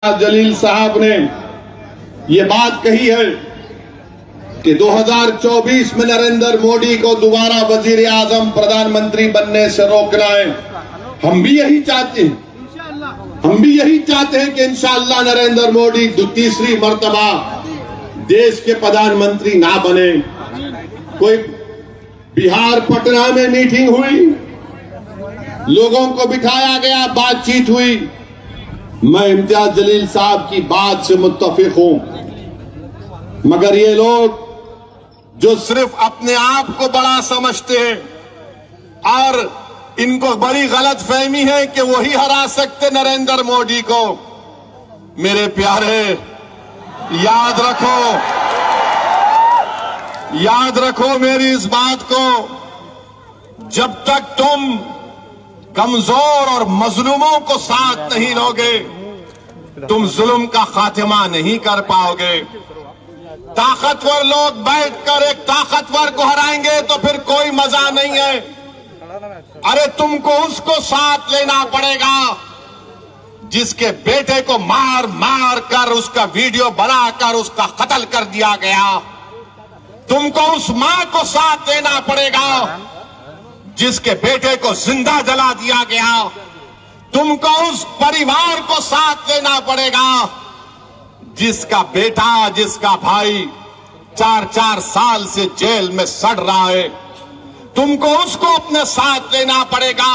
जलील साहब ने ये बात कही है कि 2024 में नरेंद्र मोदी को दोबारा वजीर आजम प्रधानमंत्री बनने से रोकना है। हम भी यही चाहते हैं, कि इंशाअल्लाह नरेंद्र मोदी तीसरी मर्तबा देश के प्रधानमंत्री ना बने। कोई बिहार पटना में मीटिंग हुई, लोगों को बिठाया गया, बातचीत हुई। मैं इम्तियाज जलील साहब की बात से मुत्तफिक हूं, मगर ये लोग जो सिर्फ अपने आप को बड़ा समझते हैं और इनको बड़ी गलत फहमी है कि वही हरा सकते नरेंद्र मोदी को। मेरे प्यारे, याद रखो मेरी इस बात को, जब तक तुम कमजोर और मजलूमों को साथ नहीं लोगे, तुम जुल्म का खात्मा नहीं कर पाओगे। ताकतवर लोग बैठकर एक ताकतवर को हराएंगे तो फिर कोई मजा नहीं है। अरे तुमको उसको साथ लेना पड़ेगा जिसके बेटे को मार मार कर उसका वीडियो बनाकर उसका कत्ल कर दिया गया। तुमको उस मां को साथ लेना पड़ेगा जिसके बेटे को जिंदा जला दिया गया। तुमको उस परिवार को साथ लेना पड़ेगा जिसका बेटा, जिसका भाई 4-4 साल से जेल में सड़ रहा है। तुमको उसको अपने साथ लेना पड़ेगा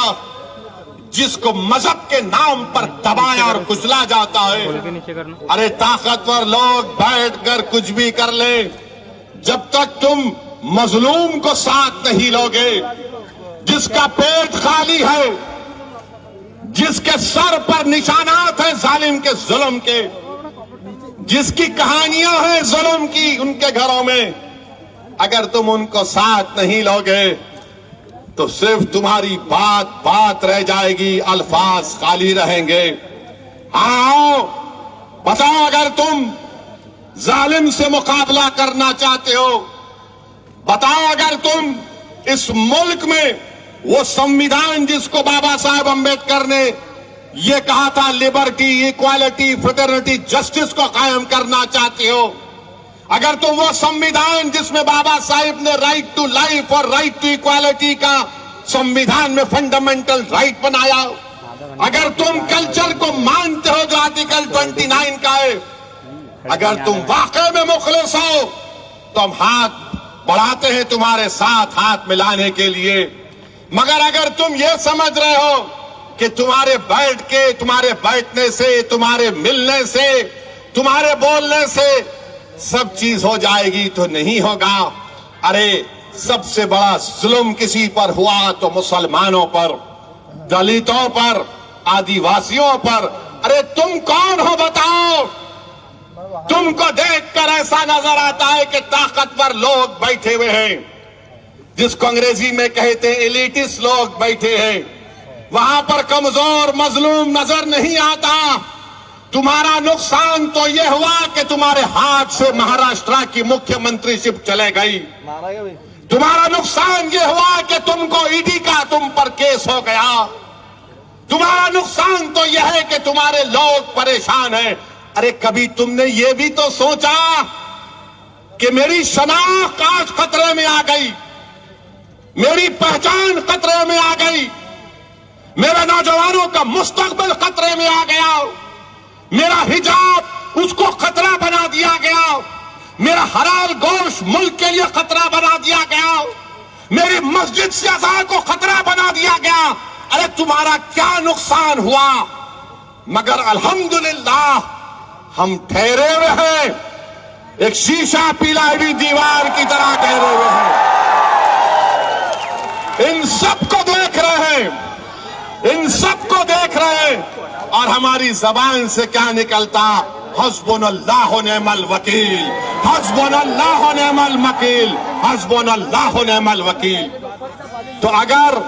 जिसको मजहब के नाम पर दबाया और कुचला जाता है। अरे ताकतवर लोग बैठकर कुछ भी कर ले, जब तक तुम मजलूम को साथ नहीं लोगे, जिसका पेट खाली है, जिसके सर पर निशानात हैं जालिम के जुल्म के, जिसकी कहानियां हैं जुल्म की उनके घरों में, अगर तुम उनको साथ नहीं लोगे तो सिर्फ तुम्हारी बात रह जाएगी, अल्फाज खाली रहेंगे। आओ बताओ, अगर तुम जालिम से मुकाबला करना चाहते हो, बताओ अगर तुम इस मुल्क में वो संविधान जिसको बाबा साहब अम्बेडकर ने ये कहा था लिबर्टी, इक्वालिटी, फ्रेटर्निटी, जस्टिस को कायम करना चाहते हो, अगर तुम वो संविधान जिसमें बाबा साहब ने राइट टू लाइफ और राइट टू इक्वालिटी का संविधान में फंडामेंटल राइट बनाया, अगर तुम कल्चर को मानते हो जो आर्टिकल 29 का है, अगर तुम वाकई में मुखलिस हो तो हम हाथ बढ़ाते हैं तुम्हारे साथ हाथ मिलाने के लिए। मगर अगर तुम ये समझ रहे हो कि तुम्हारे बैठने से, तुम्हारे मिलने से, तुम्हारे बोलने से सब चीज हो जाएगी, तो नहीं होगा। अरे सबसे बड़ा जुल्म किसी पर हुआ तो मुसलमानों पर, दलितों पर, आदिवासियों पर। अरे तुम कौन हो बताओ? तुमको देखकर ऐसा नजर आता है कि ताकतवर लोग बैठे हुए हैं, जिसको अंग्रेजी में कहते हैं एलिटिस्ट लोग बैठे हैं। वहां पर कमजोर मजलूम नजर नहीं आता। तुम्हारा नुकसान तो यह हुआ कि तुम्हारे हाथ से महाराष्ट्र की मुख्यमंत्रीशिप चले गई। तुम्हारा नुकसान यह हुआ कि तुमको ईडी का तुम पर केस हो गया। तुम्हारा नुकसान तो यह है कि तुम्हारे लोग परेशान हैं। अरे कभी तुमने ये भी तो सोचा कि मेरी शनाख्त आज खतरे में आ गई, मेरी पहचान खतरे में आ गई, मेरे नौजवानों का मुस्तकबिल खतरे में आ गया, मेरा हिजाब उसको खतरा बना दिया गया, मेरा हलाल गोश्त मुल्क के लिए खतरा बना दिया गया, मेरी मस्जिद से अज़ान को खतरा बना दिया गया। अरे तुम्हारा क्या नुकसान हुआ? मगर अल्हम्दुलिल्लाह हम ठहरे हुए हैं, एक शीशा पिलाई हुई दीवार की तरह ठहरे हुए हैं। इन सबको देख रहे हैं, इन सबको देख रहे हैं, और हमारी जबान से क्या निकलता? हस्बुनल्लाह व निअमल वकील, हस्बुनल्लाह व निअमल वकील, हस्बुनल्लाह व निअमल वकील। तो अगर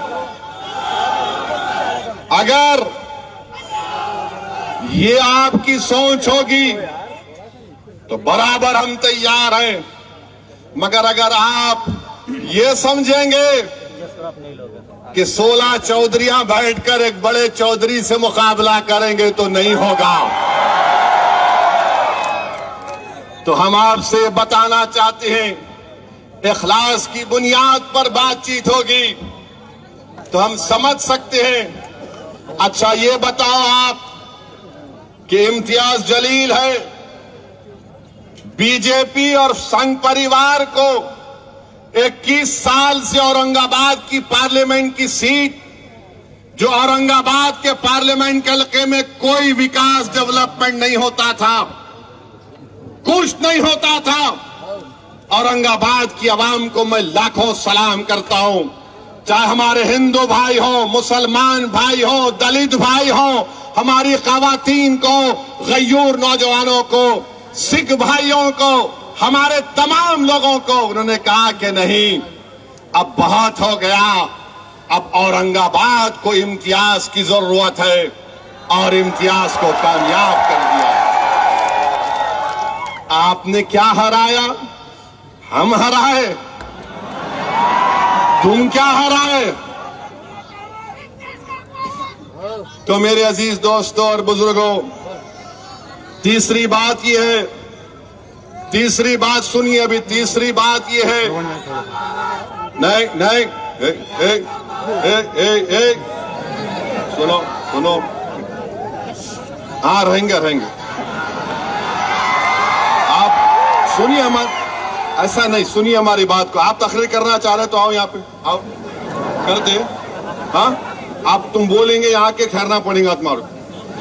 ये आपकी सोच होगी तो बराबर हम तैयार हैं। मगर अगर आप ये समझेंगे कि 16 चौधरियां बैठकर एक बड़े चौधरी से मुकाबला करेंगे तो नहीं होगा। तो हम आपसे बताना चाहते हैं इखलास की बुनियाद पर बातचीत होगी तो हम समझ सकते हैं। अच्छा ये बताओ आप कि इम्तियाज जलील है, बीजेपी और संघ परिवार को 21 साल से औरंगाबाद की पार्लियामेंट की सीट, जो औरंगाबाद के पार्लियामेंट के इलाके में कोई विकास डेवलपमेंट नहीं होता था, कुछ नहीं होता था। औरंगाबाद की आवाम को मैं लाखों सलाम करता हूं, चाहे हमारे हिंदू भाई हो, मुसलमान भाई हो, दलित भाई हो, हमारी खवातीन को, गयूर नौजवानों को, सिख भाइयों को, हमारे तमाम लोगों को उन्होंने कहा कि नहीं अब बहुत हो गया, अब औरंगाबाद को इम्तियाज की जरूरत है और इम्तियाज को कामयाब कर दिया। आपने क्या हराया? हम हराए? तुम क्या हराए? तो मेरे अजीज दोस्तों और बुजुर्गों, तीसरी बात यह है, तीसरी बात सुनिए अभी, तीसरी बात यह है, नहीं सुनो सुनो, हाँ रहेंगे आप सुनिए ऐसा नहीं, सुनिए हमारी बात को। आप तकरीर करना चाह रहे तो आओ यहाँ पे, आओ कर दे। हाँ आप तुम बोलेंगे यहाँ के ठहरना पड़ेगा तुम्हारे,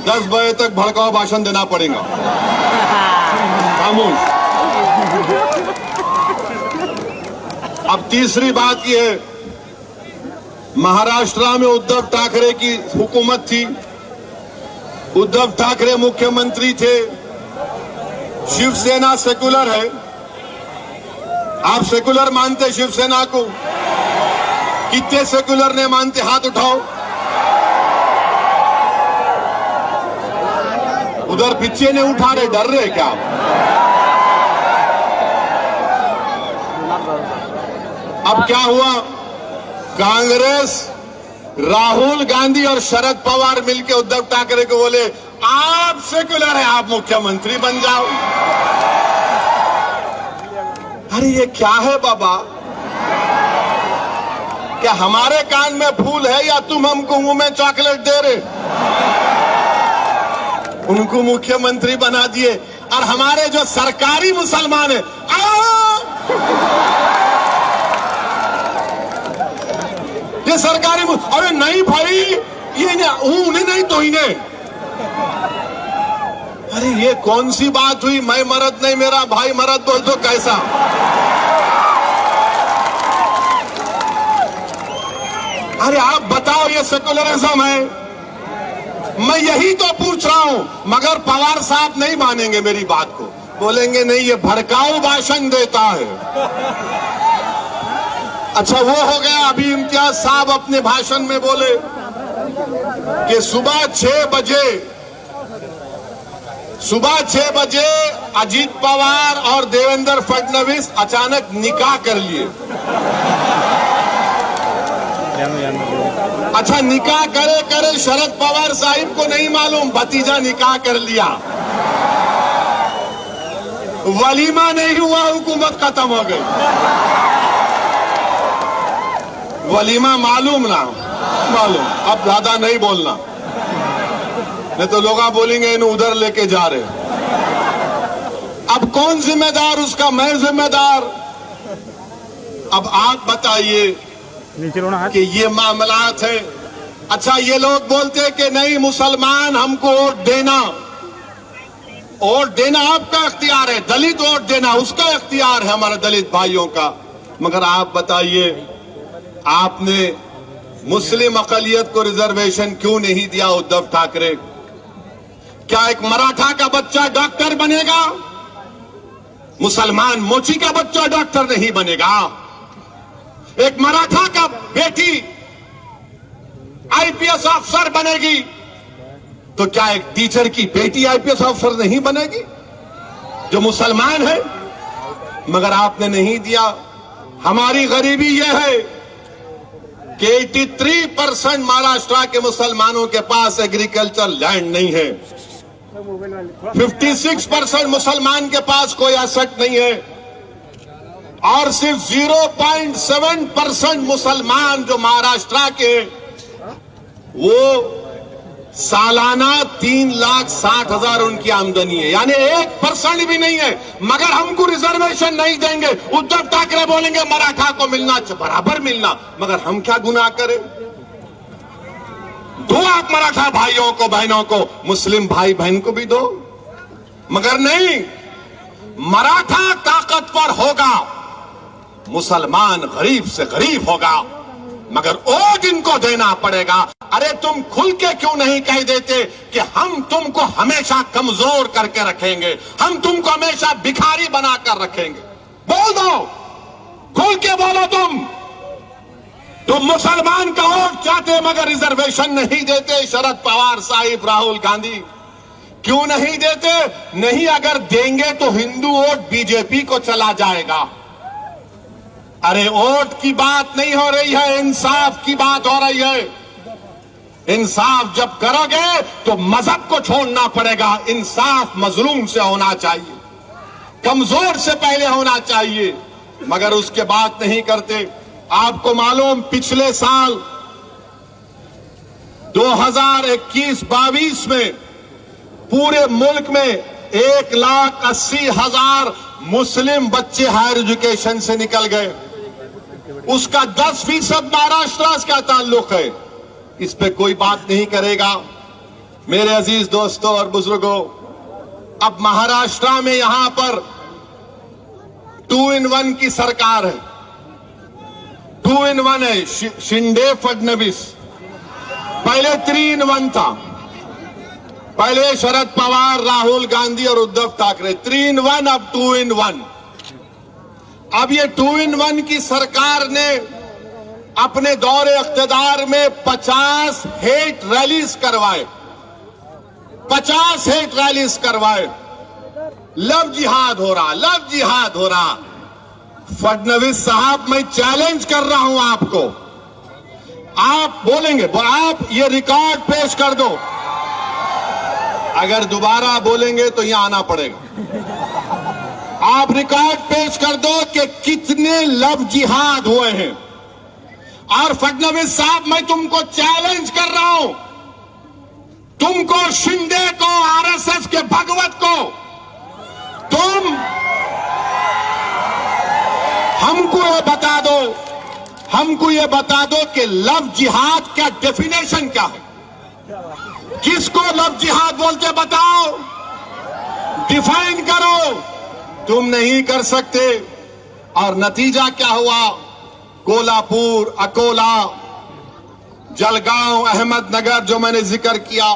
10 बजे तक भड़काऊ भाषण देना पड़ेगा। खामोश। अब तीसरी बात यह है, महाराष्ट्र में उद्धव ठाकरे की हुकूमत थी, उद्धव ठाकरे मुख्यमंत्री थे, शिवसेना सेकुलर है। आप सेकुलर मानते शिवसेना को? कितने सेकुलर ने मानते? हाथ उठाओ। उधर पीछे ने उठा रहे, डर रहे क्या आप? अब क्या हुआ? कांग्रेस, राहुल गांधी और शरद पवार मिलकर उद्धव ठाकरे को बोले आप सेकुलर है, आप मुख्यमंत्री बन जाओ। अरे ये क्या है बाबा? क्या हमारे कान में फूल है या तुम हमको मुंह में चॉकलेट दे रहे? उनको मुख्यमंत्री बना दिए और हमारे जो सरकारी मुसलमान है ये सरकारी अरे नहीं भाई, ये उन्हें नहीं तो इन्हें। अरे ये कौन सी बात हुई? मैं मर्द नहीं, मेरा भाई मर्द बोल तो कैसा? अरे आप बताओ, ये सेकुलरिज्म है? मैं यही तो पूछ रहा हूं, मगर पवार साहब नहीं मानेंगे मेरी बात को, बोलेंगे नहीं ये भड़काऊ भाषण देता है। अच्छा वो हो गया। अभी इम्तियाज साहब अपने भाषण में बोले कि सुबह 6 बजे अजीत पवार और देवेंद्र फडणवीस अचानक निकाह कर लिए। अच्छा निकाह करे करे शरद पवार साहिब को नहीं मालूम, भतीजा निकाह कर लिया, वलीमा नहीं हुआ, हुकूमत खत्म हो गई। वलीमा मालूम ना मालूम, अब ज्यादा नहीं बोलना, नहीं तो लोग बोलेंगे इन्हें उधर लेके जा रहे। अब कौन जिम्मेदार उसका? मैं जिम्मेदार। अब आप बताइए कि ये मामलात है। अच्छा ये लोग बोलते हैं कि नहीं मुसलमान हमको वोट देना, वोट देना आपका इख्तियार है, दलित वोट देना उसका इख्तियार है, हमारे दलित भाइयों का। मगर आप बताइए, आपने मुस्लिम अकलियत को रिजर्वेशन क्यों नहीं दिया उद्धव ठाकरे? क्या एक मराठा का बच्चा डॉक्टर बनेगा? मुसलमान मोची का बच्चा डॉक्टर नहीं बनेगा। एक मराठा का बेटी आईपीएस अफसर बनेगी, तो क्या एक टीचर की बेटी आईपीएस अफसर नहीं बनेगी जो मुसलमान है? मगर आपने नहीं दिया। हमारी गरीबी यह है कि 83% महाराष्ट्र के मुसलमानों के पास एग्रीकल्चर लैंड नहीं है। 56% मुसलमान के पास कोई एसेट नहीं है और सिर्फ 0.7% मुसलमान जो महाराष्ट्र के वो सालाना 3,60,000 उनकी आमदनी है, यानी 1% भी नहीं है। मगर हमको रिजर्वेशन नहीं देंगे। उद्धव ठाकरे बोलेंगे मराठा को मिलना बराबर मिलना, मगर हम क्या गुनाह करें? दो आप मराठा भाइयों को बहनों को, मुस्लिम भाई बहन को भी दो, मगर नहीं। मराठा ताकतवर होगा, मुसलमान गरीब से गरीब होगा, मगर वोट इनको देना पड़ेगा। अरे तुम खुल के क्यों नहीं कह देते कि हम तुमको हमेशा कमजोर करके रखेंगे, हम तुमको हमेशा भिखारी बनाकर रखेंगे? बोल दो, खुल के बोलो। तुम मुसलमान का वोट चाहते मगर रिजर्वेशन नहीं देते। शरद पवार साहिब, राहुल गांधी क्यों नहीं देते? नहीं, अगर देंगे तो हिंदू वोट बीजेपी को चला जाएगा। अरे वोट की बात नहीं हो रही है, इंसाफ की बात हो रही है। इंसाफ जब करोगे तो मजहब को छोड़ना पड़ेगा। इंसाफ मजलूम से होना चाहिए, कमजोर से पहले होना चाहिए, मगर उसके बाद नहीं करते। आपको मालूम, पिछले साल 2021-22 में पूरे मुल्क में 1,80,000 मुस्लिम बच्चे हायर एजुकेशन से निकल गए। उसका 10% महाराष्ट्र का ताल्लुक है। इस पे कोई बात नहीं करेगा। मेरे अजीज दोस्तों और बुजुर्गों, अब महाराष्ट्र में यहां पर 2-in-1 की सरकार है। 2-in-1 है, शिंदे फडणवीस। पहले 3-in-1 था, पहले शरद पवार, राहुल गांधी और उद्धव ठाकरे। 3-in-1, अब 2-in-1। अब ये 2-in-1 की सरकार ने अपने दौरे इख्तिदार में 50 हेट रैलीज करवाए, 50 हेट रैलीज करवाए। लव जिहाद हो रहा, लव जिहाद हो रहा। फडणवीस साहब, मैं चैलेंज कर रहा हूं आपको। आप बोलेंगे, आप ये रिकॉर्ड पेश कर दो। अगर दोबारा बोलेंगे तो यहां आना पड़ेगा। आप रिकॉर्ड पेश कर दो कि कितने लव जिहाद हुए हैं। और फडणवीस साहब, मैं तुमको चैलेंज कर रहा हूं, तुमको, शिंदे को, आरएसएस के भगवत को, तुम हमको ये बता दो, हमको ये बता दो कि लव जिहाद का डेफिनेशन क्या है? किसको लव जिहाद बोलते बताओ, डिफाइन करो। तुम नहीं कर सकते। और नतीजा क्या हुआ? कोल्हापुर, अकोला, जलगांव, अहमदनगर जो मैंने जिक्र किया,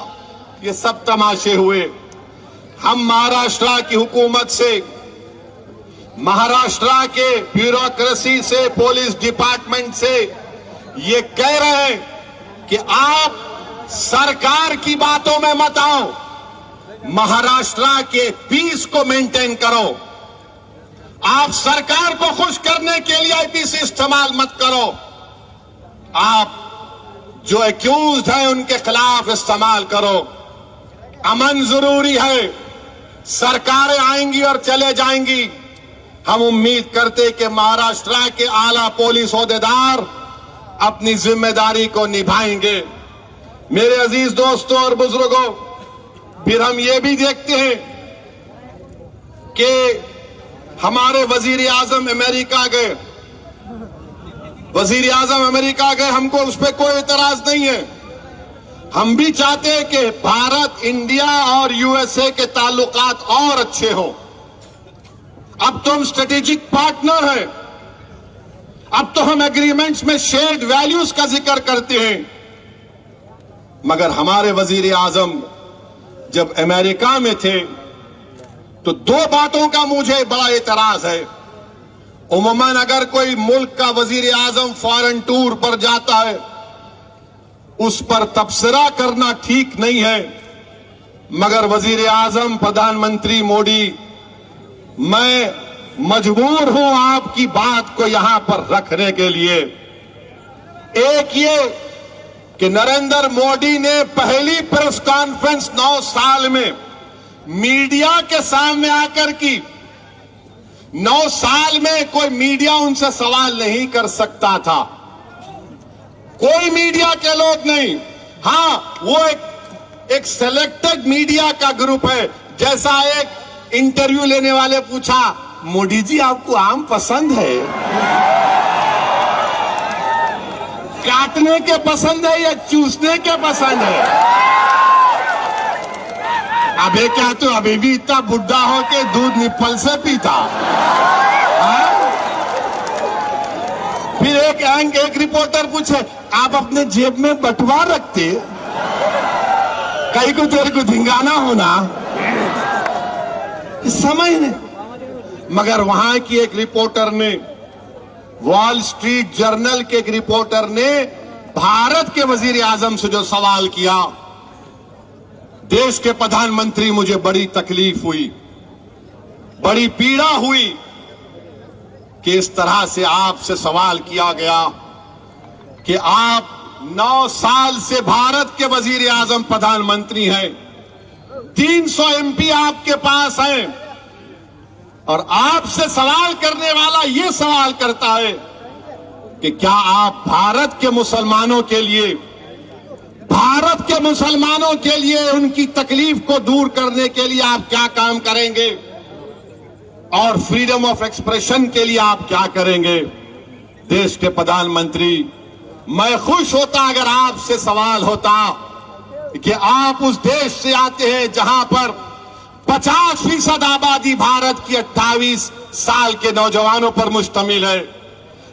ये सब तमाशे हुए। हम महाराष्ट्र की हुकूमत से, महाराष्ट्र के ब्यूरोक्रेसी से, पुलिस डिपार्टमेंट से ये कह रहे हैं कि आप सरकार की बातों में मत आओ, महाराष्ट्र के पीस को मेंटेन करो। आप सरकार को खुश करने के लिए आईपीसी इस्तेमाल मत करो। आप जो एक्यूज्ड हैं उनके खिलाफ इस्तेमाल करो। अमन जरूरी है। सरकारें आएंगी और चले जाएंगी। हम उम्मीद करते कि महाराष्ट्र के आला पुलिस ओहदेदार अपनी जिम्मेदारी को निभाएंगे। मेरे अजीज दोस्तों और बुजुर्गों, फिर हम ये भी देखते हैं कि हमारे वजीर आजम अमेरिका गए, वजीर आजम अमेरिका गए, हमको उस पर कोई एतराज नहीं है। हम भी चाहते हैं कि भारत, इंडिया और यूएसए के ताल्लुकात और अच्छे हों। अब तो हम स्ट्रेटेजिक पार्टनर हैं। अब तो हम एग्रीमेंट्स में शेयर्ड वैल्यूज का जिक्र करते हैं। मगर हमारे वजीर आजम जब अमेरिका में थे तो दो बातों का मुझे बड़ा एतराज है। उमूमन अगर कोई मुल्क का वजीर आजम फॉरेन टूर पर जाता है, उस पर तबसरा करना ठीक नहीं है। मगर वजीर आजम प्रधानमंत्री मोदी, मैं मजबूर हूं आपकी बात को यहां पर रखने के लिए। एक ये कि नरेंद्र मोदी ने पहली प्रेस कॉन्फ्रेंस 9 साल में मीडिया के सामने आकर की 9 साल में कोई मीडिया उनसे सवाल नहीं कर सकता था, कोई मीडिया के लोग नहीं। हां, वो एक सिलेक्टेड मीडिया का ग्रुप है। जैसा एक इंटरव्यू लेने वाले पूछा, मोदी जी आपको आम पसंद है, काटने के पसंद है या चूसने के पसंद है? अबे क्या तो अभी भी इतना बुढ़ा हो के दूध निप्पल से पीता? फिर एक रिपोर्टर पूछे, आप अपने जेब में बटुआ रखते, कहीं को तेरे को धिंगाना होना, समझ नहीं। मगर वहां की एक रिपोर्टर ने, वॉल स्ट्रीट जर्नल के एक रिपोर्टर ने भारत के वजीर आजम से जो सवाल किया, देश के प्रधानमंत्री, मुझे बड़ी तकलीफ हुई, बड़ी पीड़ा हुई कि इस तरह से आपसे सवाल किया गया कि आप 9 साल से भारत के वजीर आजम प्रधानमंत्री हैं, 300 एमपी आपके पास हैं, और आपसे सवाल करने वाला ये सवाल करता है कि क्या आप भारत के मुसलमानों के लिए, भारत के मुसलमानों के लिए उनकी तकलीफ को दूर करने के लिए आप क्या काम करेंगे, और फ्रीडम ऑफ एक्सप्रेशन के लिए आप क्या करेंगे? देश के प्रधानमंत्री, मैं खुश होता अगर आपसे सवाल होता कि आप उस देश से आते हैं जहां पर 50% आबादी भारत की 28 साल के नौजवानों पर मुश्तमिल है।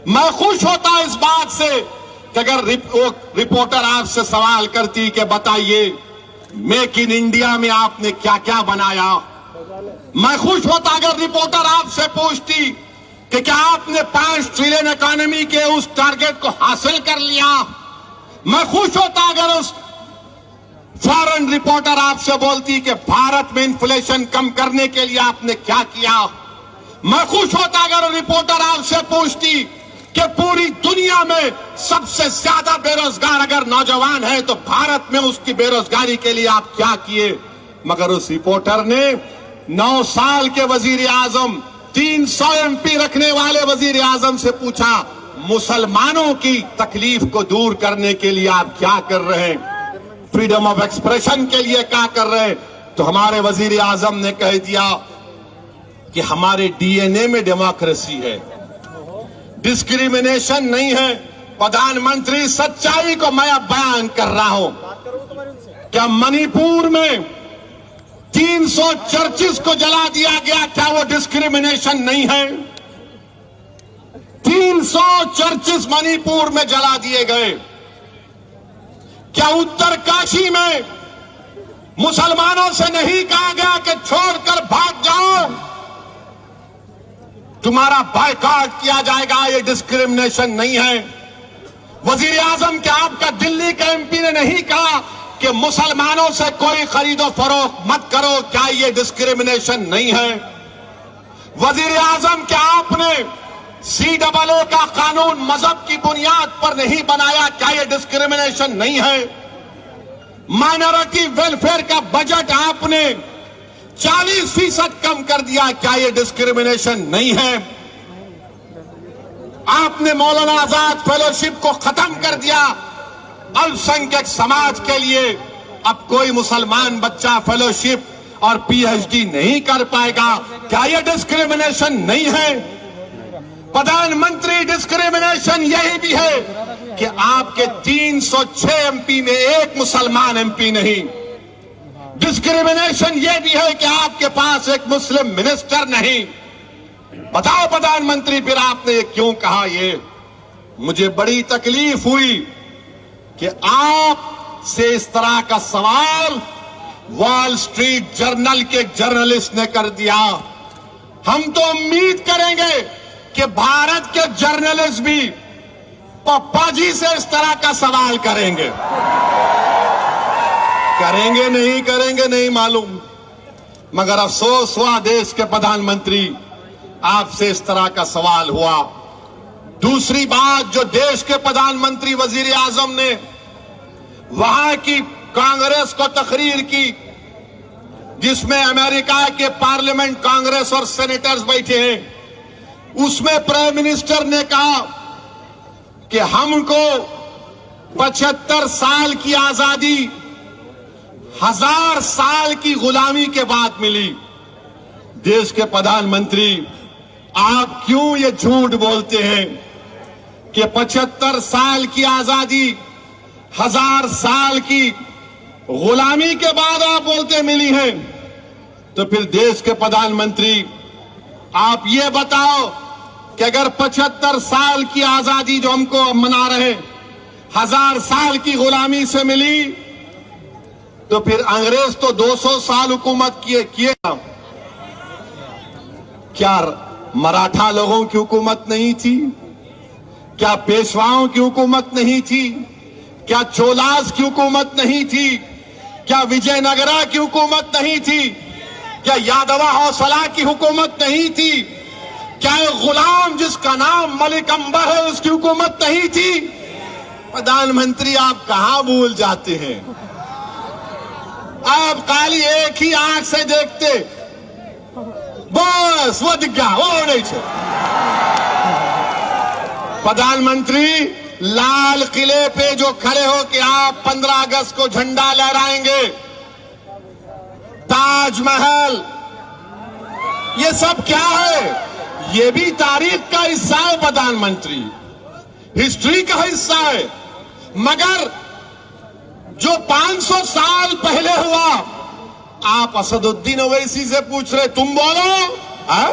मैं खुश होता इस बात से कि अगर रिपोर्टर आपसे सवाल करती कि बताइए मेक इन इंडिया में आपने क्या क्या बनाया। मैं खुश होता अगर रिपोर्टर आपसे पूछती कि क्या आपने 5 ट्रिलियन इकोनॉमी के उस टारगेट को हासिल कर लिया। मैं खुश होता अगर उस फॉरेन रिपोर्टर आपसे बोलती कि भारत में इन्फ्लेशन कम करने के लिए आपने क्या किया। मैं खुश होता अगर रिपोर्टर आपसे पूछती कि पूरी दुनिया में सबसे ज्यादा बेरोजगार अगर नौजवान है तो भारत में उसकी बेरोजगारी के लिए आप क्या किए। मगर उस रिपोर्टर ने 9 साल के वजीर आजम, 300 एमपी रखने वाले वजीर आजम से पूछा, मुसलमानों की तकलीफ को दूर करने के लिए आप क्या कर रहे हैं, फ्रीडम ऑफ एक्सप्रेशन के लिए क्या कर रहे हैं। तो हमारे वजीर आजम ने कह दिया कि हमारे डीएनए में डेमोक्रेसी है, डिस्क्रिमिनेशन नहीं है। प्रधानमंत्री, सच्चाई को मैं अब बयान कर रहा हूं। क्या मणिपुर में 300 चर्चिस को जला दिया गया, क्या वो डिस्क्रिमिनेशन नहीं है? 300 चर्चिस मणिपुर में जला दिए गए। क्या उत्तरकाशी में मुसलमानों से नहीं कहा गया कि छोड़कर भाग जाओ, तुम्हारा बायकॉट किया जाएगा? ये डिस्क्रिमिनेशन नहीं है। वजीर आजम, क्या आपका दिल्ली के एमपी ने नहीं कहा कि मुसलमानों से कोई खरीदो फरोख्त मत करो, क्या ये डिस्क्रिमिनेशन नहीं है? वजीर आजम, क्या आपने CAA का कानून मजहब की बुनियाद पर नहीं बनाया, क्या ये डिस्क्रिमिनेशन नहीं है? माइनॉरिटी वेलफेयर का बजट आपने 40% कम कर दिया, क्या ये डिस्क्रिमिनेशन नहीं है? आपने मौलाना आजाद फेलोशिप को खत्म कर दिया अल्पसंख्यक समाज के लिए। अब कोई मुसलमान बच्चा फेलोशिप और PhD नहीं कर पाएगा, क्या ये डिस्क्रिमिनेशन नहीं है? प्रधानमंत्री, डिस्क्रिमिनेशन यही भी है कि आपके 306 एमपी में एक मुसलमान एमपी नहीं। डिस्क्रिमिनेशन यह भी है कि आपके पास एक मुस्लिम मिनिस्टर नहीं। बताओ प्रधानमंत्री, फिर आपने ये क्यों कहा? ये मुझे बड़ी तकलीफ हुई कि आप से इस तरह का सवाल वॉल स्ट्रीट जर्नल के जर्नलिस्ट ने कर दिया। हम तो उम्मीद करेंगे कि भारत के जर्नलिस्ट भी पप्पा जी से इस तरह का सवाल करेंगे। करेंगे नहीं करेंगे नहीं मालूम, मगर अफसोस हुआ देश के प्रधानमंत्री, आपसे इस तरह का सवाल हुआ। दूसरी बात, जो देश के प्रधानमंत्री वजीर आजम ने वहां की कांग्रेस को तकरीर की, जिसमें अमेरिका के पार्लियामेंट, कांग्रेस और सेनेटर्स बैठे हैं, उसमें प्राइम मिनिस्टर ने कहा कि हमको 75 साल की आजादी 1000 साल की गुलामी के बाद मिली। देश के प्रधानमंत्री, आप क्यों ये झूठ बोलते हैं कि 75 साल की आजादी 1000 साल की गुलामी के बाद आप बोलते मिली है? तो फिर देश के प्रधानमंत्री, आप ये बताओ कि अगर 75 साल की आजादी जो हमको मना रहे 1000 साल की गुलामी से मिली, तो फिर अंग्रेज तो 200 साल हुकूमत किए। क्या मराठा लोगों की हुकूमत नहीं थी? क्या पेशवाओं की हुकूमत नहीं थी? क्या चोलास की हुकूमत नहीं थी? क्या विजयनगरा की हुकूमत नहीं थी? क्या यादवा हौसला की हुकूमत नहीं थी? क्या गुलाम जिसका नाम मलिक अंबर है उसकी हुकूमत नहीं थी? प्रधानमंत्री, आप कहां भूल जाते हैं? आप खाली एक ही आंख से देखते, बस वो दिख गया, वो नहीं छे। प्रधानमंत्री, लाल किले पे जो खड़े हो कि आप 15 अगस्त को झंडा लहराएंगे, ताजमहल, ये सब क्या है? ये भी तारीख का हिस्सा है प्रधानमंत्री, हिस्ट्री का हिस्सा है। मगर जो 500 साल पहले हुआ, आप असदुद्दीन ओवैसी से पूछ रहे, तुम बोलो है?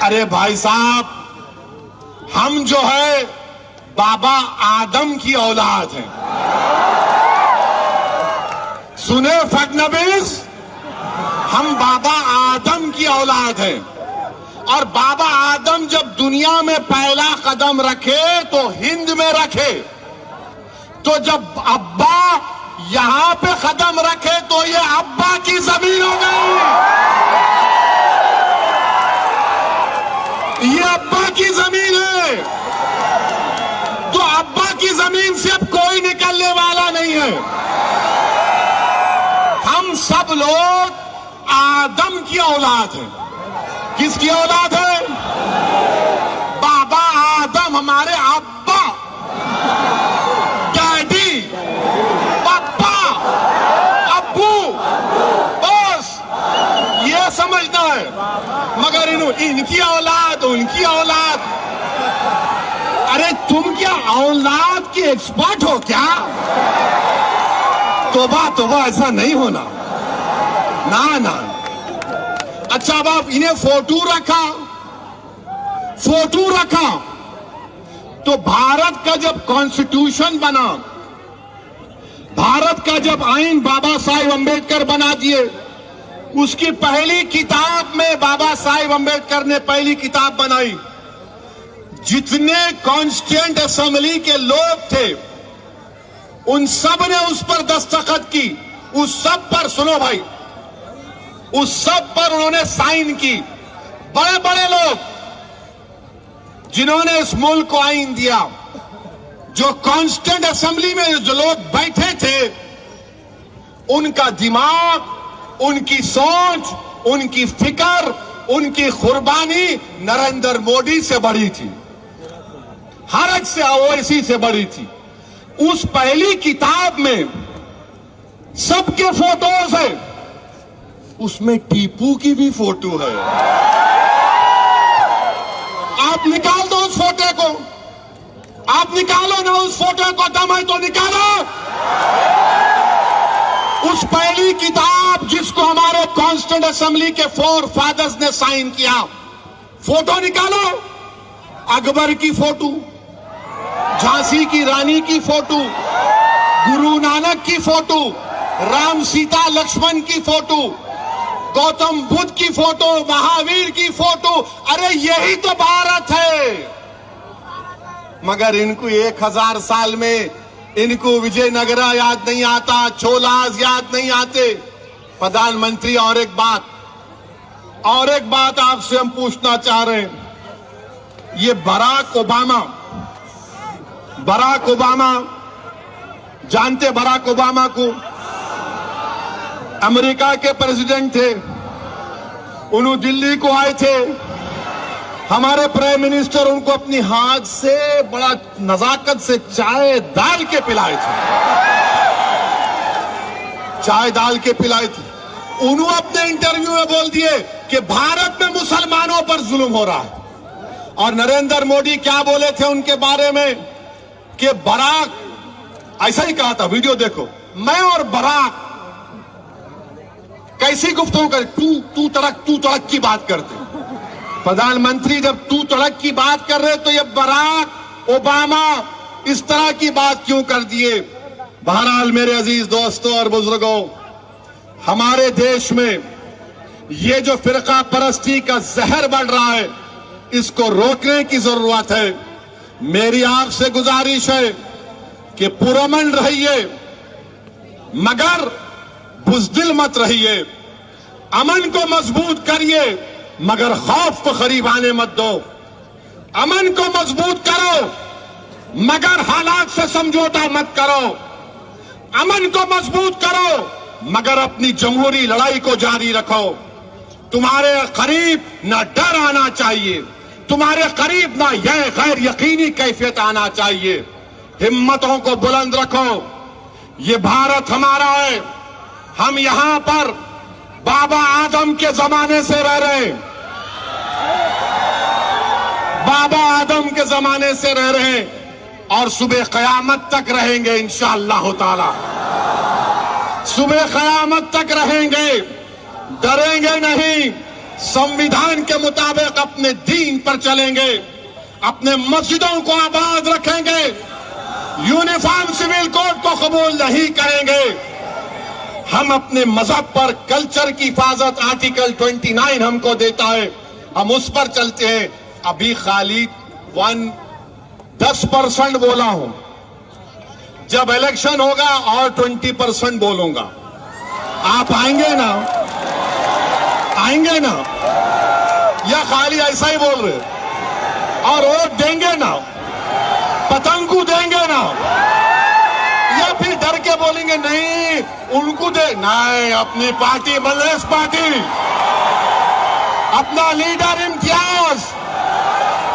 अरे भाई साहब, हम जो है बाबा आदम की औलाद हैं। सुने फडनवीस, हम बाबा आदम की औलाद हैं। और बाबा आदम जब दुनिया में पहला कदम रखे तो हिंद में रखे, तो जब अब्बा यहां पे कदम रखे तो ये अब्बा की जमीन हो गई, ये अब्बा की जमीन है। तो अब्बा की जमीन से अब कोई निकलने वाला नहीं है। हम सब लोग आदम की औलाद हैं। किसकी औलाद है? बाबा आदम, हमारे अब्बा, डैडी, पापा, अब्बू, बस ये समझना है। मगर इनकी औलाद, उनकी औलाद, अरे तुम क्या औलाद की एक्सपर्ट हो क्या? तोबा तोबा, ऐसा नहीं होना, ना ना। अच्छा, अब आप इन्हें फोटो रखा तो भारत का जब कॉन्स्टिट्यूशन बना, भारत का जब आईन बाबा साहेब अंबेडकर बना दिए, उसकी पहली किताब में बाबा साहेब अंबेडकर ने पहली किताब बनाई। जितने कॉन्स्टिट्यूएंट असेंबली के लोग थे उन सब ने उस पर दस्तखत की। उस सब पर, सुनो भाई, उस सब पर उन्होंने साइन की। बड़े बड़े लोग जिन्होंने इस मुल्क को आईन दिया, जो कॉन्स्टिट्यूएंट असेंबली में जो लोग बैठे थे, उनका दिमाग, उनकी सोच, उनकी फिक्र, उनकी कुर्बानी नरेंद्र मोदी से बड़ी थी, हर एक से, ओवैसी से बड़ी थी। उस पहली किताब में सबके फोटोज है, उसमें टीपू की भी फोटो है। आप निकाल दो उस फोटो को, आप निकालो ना उस फोटो को, दम है तो निकालो। उस पहली किताब जिसको हमारे कॉन्स्टिट्यूएंट असेंबली के 4 फादर्स ने साइन किया, फोटो निकालो। अकबर की फोटो, झांसी की रानी की फोटो, गुरु नानक की फोटो, राम सीता लक्ष्मण की फोटो, गौतम बुद्ध की फोटो, महावीर की फोटो। अरे यही तो भारत है। मगर इनको 1000 साल में इनको विजयनगरा याद नहीं आता, चोलास याद नहीं आते। प्रधानमंत्री, और एक बात आपसे हम पूछना चाह रहे हैं। ये बराक ओबामा जानते? बराक ओबामा को अमेरिका के प्रेसिडेंट थे, उन्होंने दिल्ली को आए थे, हमारे प्राइम मिनिस्टर उनको अपनी हाथ से बड़ा नजाकत से चाय डाल के पिलाए थे, चाय डाल के पिलाए थे। उन्होंने अपने इंटरव्यू में बोल दिए कि भारत में मुसलमानों पर जुल्म हो रहा है। और नरेंद्र मोदी क्या बोले थे उनके बारे में कि बराक, ऐसा ही कहा था, वीडियो देखो, मैं और बराक कैसी गुफ्तगू कर, तू तड़क की बात करते। प्रधानमंत्री जब तू तड़क की बात कर रहे तो ये बराक ओबामा इस तरह की बात क्यों कर दिए। बहरहाल मेरे अजीज दोस्तों और बुजुर्गों, हमारे देश में ये जो फिरका परस्ती का जहर बढ़ रहा है, इसको रोकने की जरूरत है। मेरी आपसे गुजारिश है कि पुरअमन रहिए मगर बुज़दिल मत रहिए। अमन को मजबूत करिए मगर खौफ को करीब आने मत दो। अमन को मजबूत करो मगर हालात से समझौता मत करो। अमन को मजबूत करो मगर अपनी जमहूरी लड़ाई को जारी रखो। तुम्हारे करीब ना डर आना चाहिए, तुम्हारे करीब ना यह गैर यकीनी कैफियत आना चाहिए। हिम्मतों को बुलंद रखो। ये भारत हमारा है। हम यहां पर बाबा आदम के जमाने से रह रहे हैं, बाबा आदम के जमाने से रह रहे हैं और सुबह कयामत तक रहेंगे इंशाअल्लाह ताला। सुबह कयामत तक रहेंगे, डरेंगे नहीं। संविधान के मुताबिक अपने दीन पर चलेंगे, अपने मस्जिदों को आबाद रखेंगे, यूनिफॉर्म सिविल कोड को कबूल नहीं करेंगे। हम अपने मजहब पर, कल्चर की हिफाजत आर्टिकल 29 हमको देता है, हम उस पर चलते हैं। अभी खाली 10% बोला हूं, जब इलेक्शन होगा और 20% बोलूंगा। आप आएंगे ना, आएंगे ना, या खाली ऐसा ही बोल रहे और वोट देंगे ना, पतंगू देंगे ना, या फिर डर के बोलेंगे नहीं उनको दे, नहीं अपनी पार्टी कांग्रेस पार्टी, अपना लीडर इम्तियाज,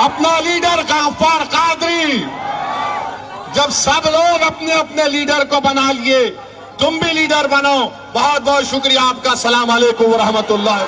अपना लीडर गफ्फार कादरी। जब सब लोग अपने अपने लीडर को बना लिए, तुम भी लीडर बनो। बहुत बहुत शुक्रिया आपका। सलाम अलैकुम व रहमतुल्लाह।